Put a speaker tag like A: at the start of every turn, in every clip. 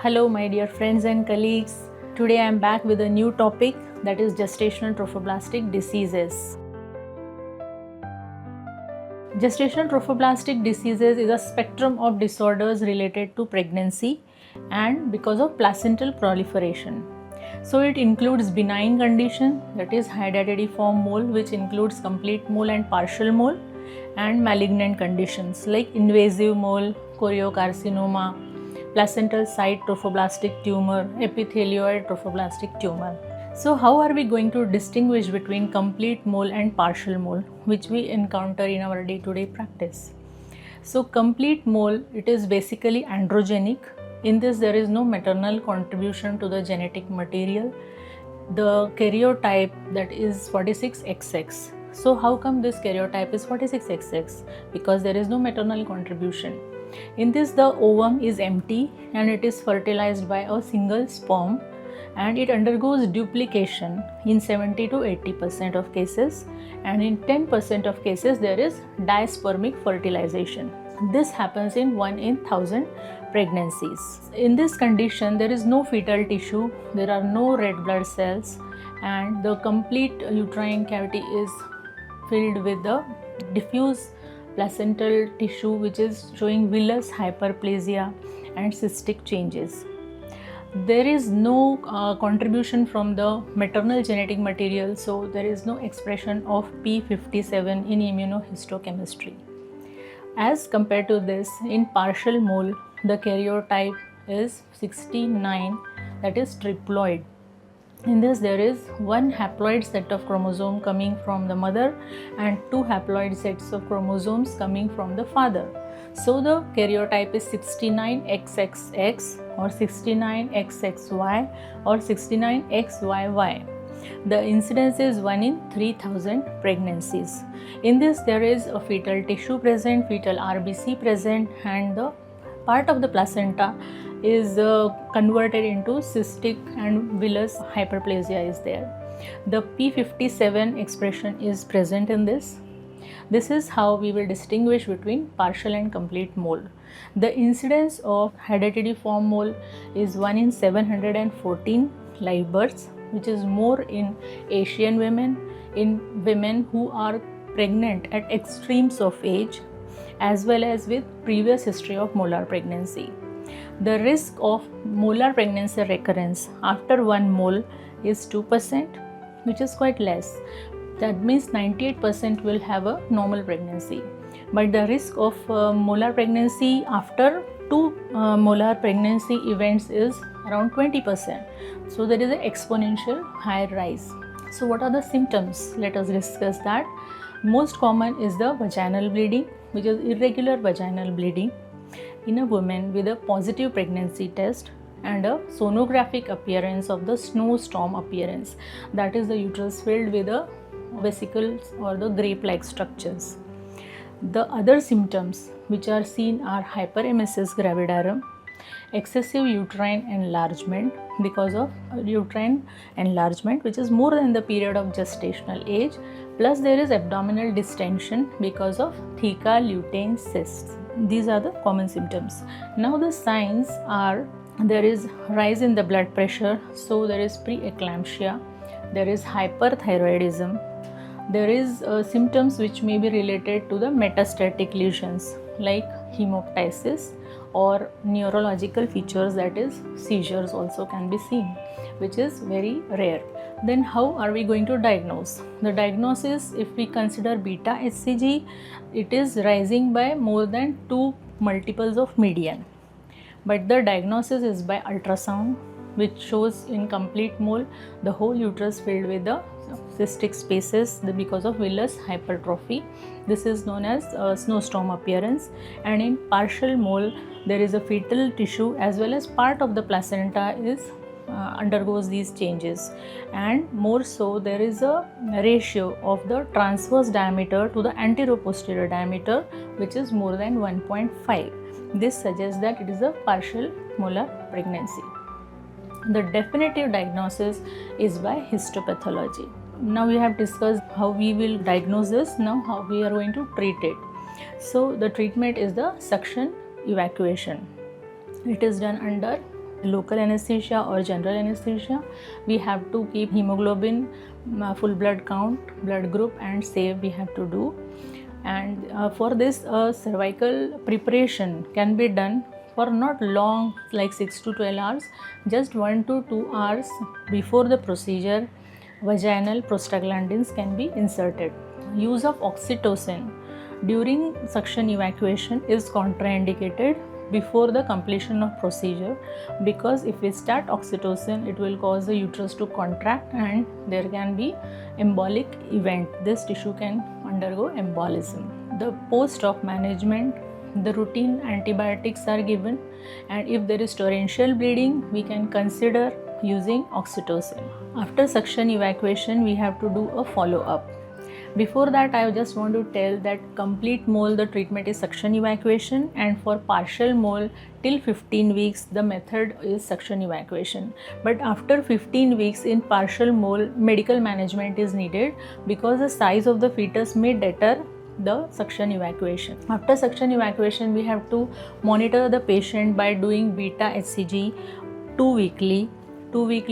A: Hello, my dear friends and colleagues. Today I am back with a new topic, that is gestational trophoblastic diseases. Gestational trophoblastic diseases is a spectrum of disorders related to pregnancy and because of placental proliferation. So it includes benign condition, that is hydatidiform mole, which includes complete mole and partial mole, and malignant conditions like invasive mole, choriocarcinoma, placental site trophoblastic tumor, epithelioid trophoblastic tumor. So how are we going to distinguish between complete mole and partial mole, which we encounter in our day-to-day practice? So complete mole, it is basically androgenic. In this there is no maternal contribution to the genetic material. The karyotype, that is 46XX. So how come this karyotype is 46XX? Because there is no maternal contribution. In this the ovum is empty and it is fertilized by a single sperm, and it undergoes duplication in 70 to 80% of cases, and in 10% of cases there is dispermic fertilization. This happens in 1 in 1000 pregnancies. In this condition there is no fetal tissue, there are no red blood cells, and the complete uterine cavity is filled with the diffuse placental tissue which is showing villus hyperplasia and cystic changes. There is no contribution from the maternal genetic material, so there is no expression of P57 in immunohistochemistry. As compared to this, in partial mole, the karyotype is 69, that is triploid. In this there is one haploid set of chromosome coming from the mother and two haploid sets of chromosomes coming from the father. So the karyotype is 69XXX or 69XXY or 69XYY. The incidence is 1 in 3000 pregnancies. In this there is a fetal tissue present, fetal RBC present, and the part of the placenta is converted into cystic and villus hyperplasia is there. The P57 expression is present in this. This is how we will distinguish between partial and complete mole. The incidence of hydatidiform mole is 1 in 714 live births, which is more in Asian women, in women who are pregnant at extremes of age, as well as with previous history of molar pregnancy. The risk of molar pregnancy recurrence after one mole is 2%, which is quite less. That means 98% will have a normal pregnancy. But the risk of molar pregnancy after two molar pregnancy events is around 20%. So there is an exponential high rise. So what are the symptoms? Let us discuss that. Most common is the vaginal bleeding, which is irregular vaginal bleeding in a woman with a positive pregnancy test and a sonographic appearance of the snowstorm appearance, that is the uterus filled with the vesicles or the grape-like structures. The other symptoms which are seen are hyperemesis gravidarum, excessive uterine enlargement because of uterine enlargement which is more than the period of gestational age, plus there is abdominal distension because of theca lutein cysts. These are the common symptoms. Now the signs are, there is rise in the blood pressure, so there is preeclampsia, there is hyperthyroidism, there is symptoms which may be related to the metastatic lesions like hemoptysis, or neurological features, that is seizures also can be seen, which is very rare. Then how are we going to diagnose? The diagnosis, if we consider beta HCG, it is rising by more than 2 multiples of median. But the diagnosis is by ultrasound, which shows in complete mole the whole uterus filled with the cystic spaces because of villus hypertrophy. This is known as snowstorm appearance. And in partial mole there is a fetal tissue as well as part of the placenta is undergoes these changes, and more so there is a ratio of the transverse diameter to the anteroposterior diameter which is more than 1.5. This suggests that it is a partial molar pregnancy. The definitive diagnosis is by histopathology. Now we have discussed how we will diagnose this, now how we are going to treat it. So the treatment is the suction evacuation. It is done under local anesthesia or general anesthesia, we have to keep hemoglobin, full blood count, blood group and save we have to do. And for this cervical preparation can be done for not long, like 6 to 12 hours, just 1 to 2 hours before the procedure. Vaginal prostaglandins can be inserted. Use of oxytocin during suction evacuation is contraindicated before the completion of procedure, because if we start oxytocin, it will cause the uterus to contract and there can be embolic event. This tissue can undergo embolism. The post-op management, the routine antibiotics are given, and if there is torrential bleeding, we can consider using oxytocin. After suction evacuation, we have to do a follow-up. Before that, I just want to tell that complete mole, the treatment is suction evacuation, and for partial mole till 15 weeks the method is suction evacuation. But after 15 weeks in partial mole, medical management is needed because the size of the fetus may deter the suction evacuation. After suction evacuation, we have to monitor the patient by doing beta HCG 2 weekly. We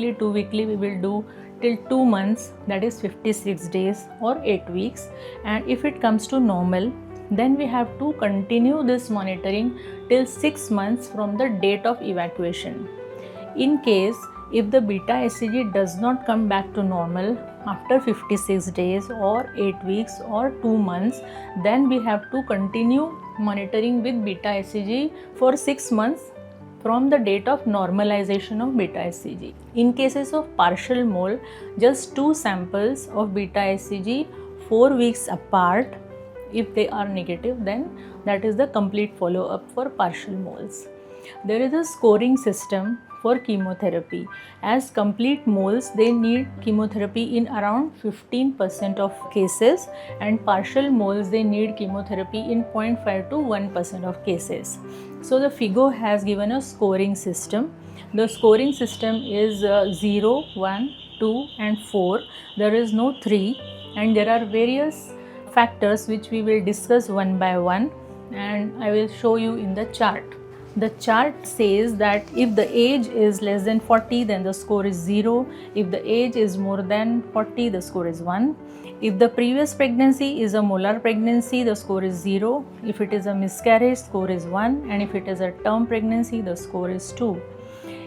A: will do till 2 months, that is 56 days or 8 weeks. And if it comes to normal, then we have to continue this monitoring till 6 months from the date of evacuation. In case if the beta HCG does not come back to normal after 56 days or 8 weeks or 2 months, then we have to continue monitoring with beta HCG for 6 months from the date of normalization of beta HCG. In cases of partial mole, just 2 samples of beta HCG 4 weeks apart. If they are negative, then that is the complete follow-up for partial moles. There is a scoring system for chemotherapy. As complete moles, they need chemotherapy in around 15% of cases, and partial moles, they need chemotherapy in 0.5 to 1% of cases. So the FIGO has given a scoring system. The scoring system is 0, 1, 2 and 4. There is no 3, and there are various factors which we will discuss one by one, and I will show you in the chart. The chart says that if the age is less than 40, then the score is 0. If the age is more than 40, the score is 1. If the previous pregnancy is a molar pregnancy, the score is 0. If it is a miscarriage, score is 1. And if it is a term pregnancy, the score is 2.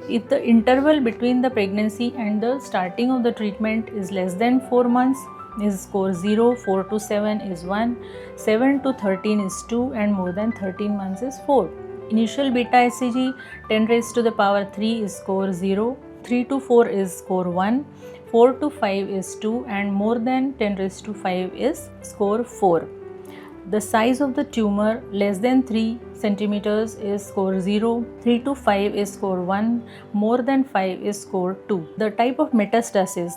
A: If the interval between the pregnancy and the starting of the treatment is less than 4 months, is score 0, 4 to 7 is 1, 7 to 13 is 2, and more than 13 months is 4. Initial beta HCG 10 raised to the power 3 is score 0, 3 to 4 is score 1, 4 to 5 is 2, and more than 10 raised to 5 is score 4. The size of the tumor less than 3 centimeters is score 0, 3 to 5 is score 1, more than 5 is score 2. The type of metastasis.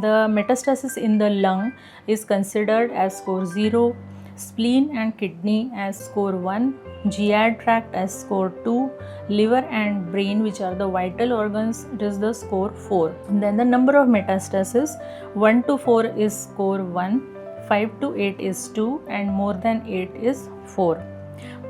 A: The metastasis in the lung is considered as score 0, spleen and kidney as score 1, GI tract as score 2, liver and brain, which are the vital organs, it is the score 4. And then the number of metastasis, 1 to 4 is score 1, 5 to 8 is 2, and more than 8 is 4.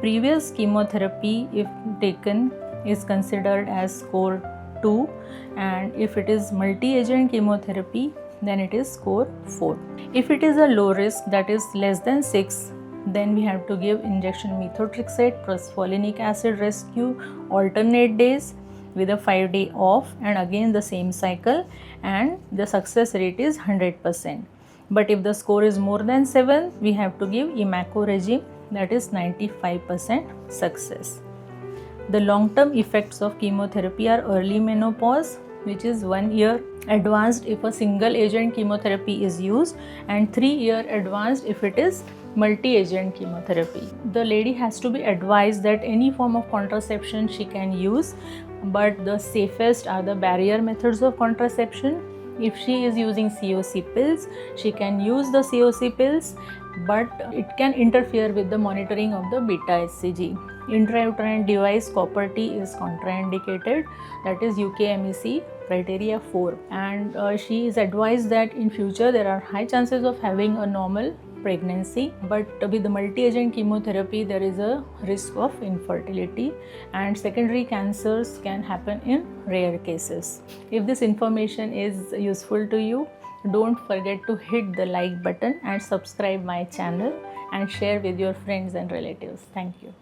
A: Previous chemotherapy, if taken, is considered as score 2, and if it is multi-agent chemotherapy, then it is score 4. If it is a low risk, that is less than 6, then we have to give injection methotrexate plus folinic acid rescue alternate days with a 5-day off, and again the same cycle, and the success rate is 100%. But if the score is more than 7, we have to give Imaco regime, that is 95% success. The long-term effects of chemotherapy are early menopause, which is 1 year advanced if a single agent chemotherapy is used, and 3-year advanced if it is multi-agent chemotherapy. The lady has to be advised that any form of contraception she can use, but the safest are the barrier methods of contraception. If she is using COC pills, she can use the COC pills, but it can interfere with the monitoring of the beta HCG. Intrauterine device copper T is contraindicated, that is UKMEC criteria 4, and she is advised that in future there are high chances of having a normal pregnancy, but with the multi-agent chemotherapy there is a risk of infertility, and secondary cancers can happen in rare cases. If this information is useful to you, don't forget to hit the like button and subscribe my channel and share with your friends and relatives. Thank you.